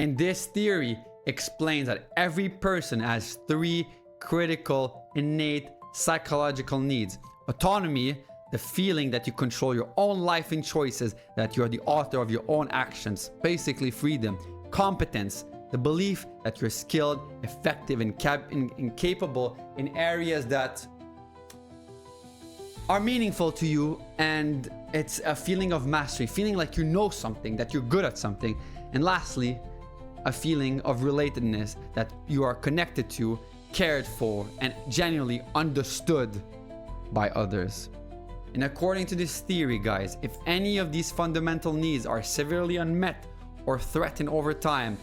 And this theory explains that every person has three critical, innate psychological needs. Autonomy, the feeling that you control your own life and choices, that you're the author of your own actions, basically freedom. Competence, the belief that you're skilled, effective, and capable in areas that are meaningful to you, and it's a feeling of mastery, feeling like you know something, that you're good at something. And lastly, a feeling of relatedness, that you are connected to, cared for, and genuinely understood by others. And according to this theory, guys, if any of these fundamental needs are severely unmet or threatened over time,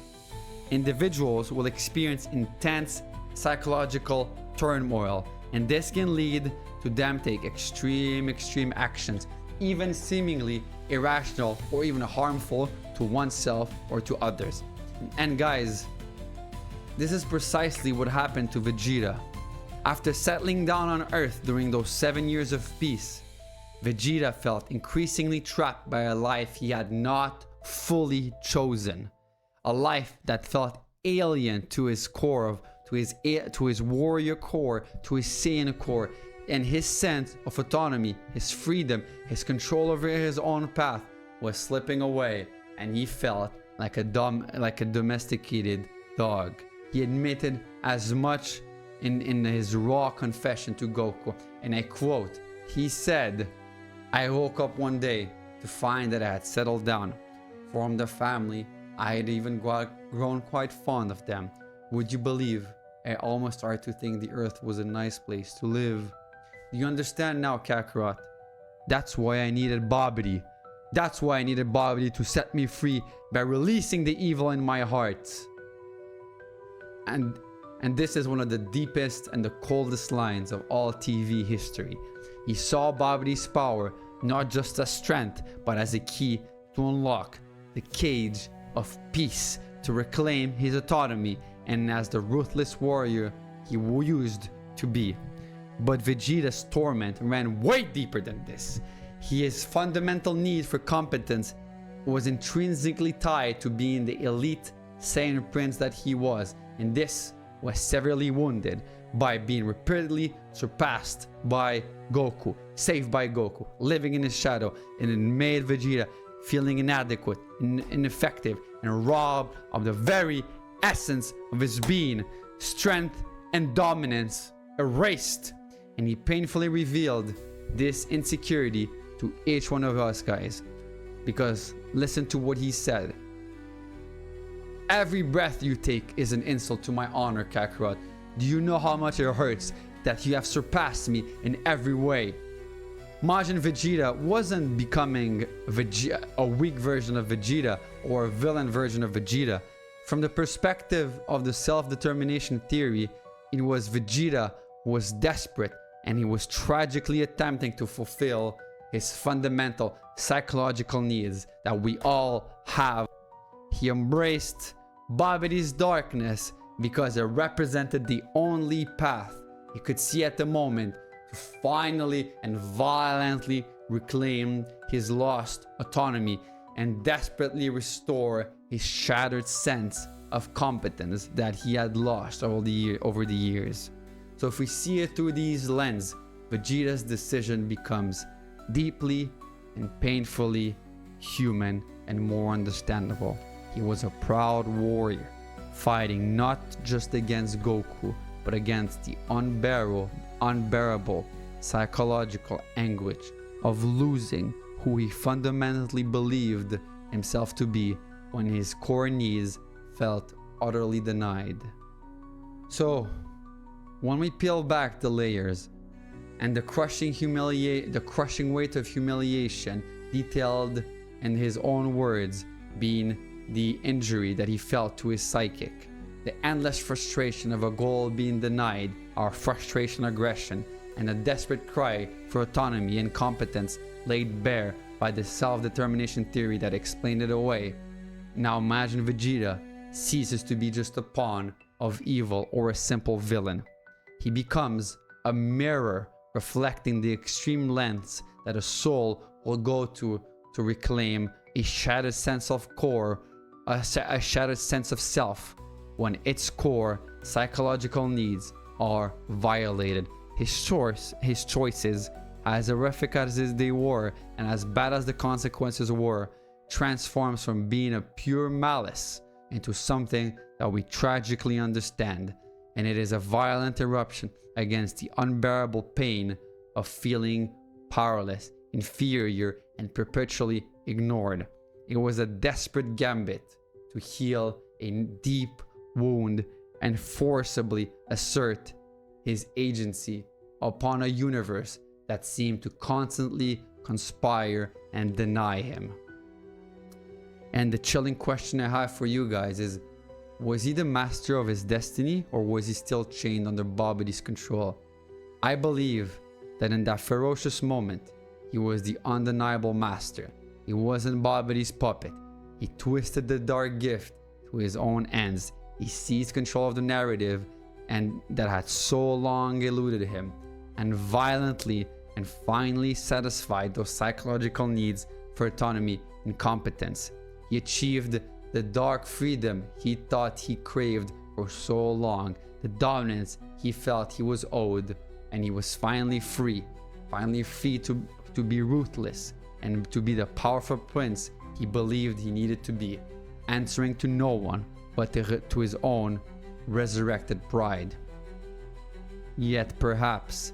individuals will experience intense psychological turmoil, and this can lead to them take extreme actions, even seemingly irrational or even harmful to oneself or to others. And guys, this is precisely what happened to Vegeta. After settling down on Earth during those 7 years of peace, Vegeta felt increasingly trapped by a life he had not fully chosen. A life that felt alien to his core, to his warrior core, to his Saiyan core, and his sense of autonomy, his freedom, his control over his own path was slipping away, and he felt like a domesticated dog. He admitted as much in his raw confession to Goku, and I quote, he said, "I woke up one day to find that I had settled down, formed a family. I had even grown quite fond of them. Would you believe I almost started to think the earth was a nice place to live? Do you understand now, Kakarot? That's why I needed Babidi. That's why I needed Babidi to set me free by releasing the evil in my heart." And this is one of the deepest and the coldest lines of all TV history. He saw Babidi's power not just as strength, but as a key to unlock the cage of peace, to reclaim his autonomy, and as the ruthless warrior he used to be. But Vegeta's torment ran way deeper than this. His fundamental need for competence was intrinsically tied to being the elite Saiyan prince that he was, and this was severely wounded by being repeatedly surpassed by Goku, saved by Goku, living in his shadow, and it made Vegeta feeling inadequate, ineffective, and robbed of the very essence of his being. Strength and dominance erased, and he painfully revealed this insecurity to each one of us, guys. Because listen to what he said. "Every breath you take is an insult to my honor, Kakarot. Do you know how much it hurts that you have surpassed me in every way?" Majin Vegeta wasn't becoming a weak version of Vegeta or a villain version of Vegeta. From the perspective of the self-determination theory, it was Vegeta who was desperate, and he was tragically attempting to fulfill his fundamental psychological needs that we all have. He embraced Babidi's darkness because it represented the only path he could see at the moment to finally and violently reclaim his lost autonomy and desperately restore his shattered sense of competence that he had lost over the years. So if we see it through these lenses, Vegeta's decision becomes deeply and painfully human and more understandable. He was a proud warrior, fighting not just against Goku, but against the unbearable psychological anguish of losing who he fundamentally believed himself to be when his core needs felt utterly denied. So, when we peel back the layers and the crushing weight of humiliation detailed in his own words, being the injury that he felt to his psychic, the endless frustration of a goal being denied, our frustration, aggression, and a desperate cry for autonomy and competence laid bare by the self-determination theory that explained it away. Now imagine Vegeta ceases to be just a pawn of evil or a simple villain. He becomes a mirror reflecting the extreme lengths that a soul will go to reclaim a shattered sense of core a shattered sense of self when its core psychological needs are violated. His choices, as horrific as they were and as bad as the consequences were, transforms from being a pure malice into something that we tragically understand, and it is a violent eruption against the unbearable pain of feeling powerless, inferior, and perpetually ignored. It was a desperate gambit to heal a deep wound and forcibly assert his agency upon a universe that seemed to constantly conspire and deny him. And the chilling question I have for you guys is, was he the master of his destiny, or was he still chained under Babidi's control? I believe that in that ferocious moment, he was the undeniable master. He wasn't Babidi's puppet. He twisted the dark gift to his own ends. He seized control of the narrative and that had so long eluded him, and violently and finally satisfied those psychological needs for autonomy and competence. He achieved the dark freedom he thought he craved for so long, the dominance he felt he was owed, and he was finally free to be ruthless and to be the powerful prince he believed he needed to be, answering to no one but to his own resurrected pride. Yet perhaps,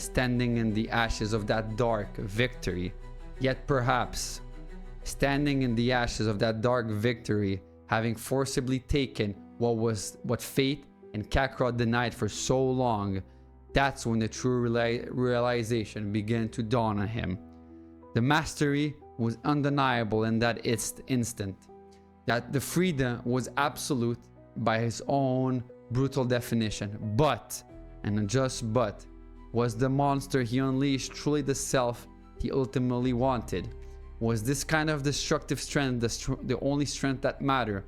standing in the ashes of that dark victory, having forcibly taken what fate and Kakarot denied for so long, that's when the true realization began to dawn on him. The mastery was undeniable in that instant, that the freedom was absolute by his own brutal definition. But, and just but, was the monster he unleashed truly the self he ultimately wanted? Was this kind of destructive strength the only strength that mattered?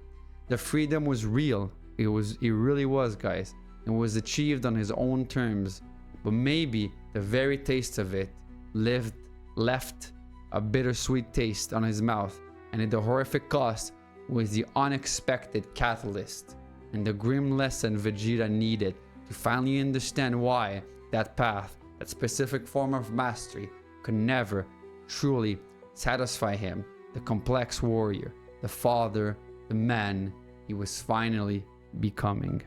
The freedom was real. It really was, guys. It was achieved on his own terms. But maybe the very taste of it left a bittersweet taste on his mouth, and at the horrific cost was the unexpected catalyst and the grim lesson Vegeta needed to finally understand why that path, that specific form of mastery, could never truly satisfy him, the complex warrior, the father, the man he was finally becoming.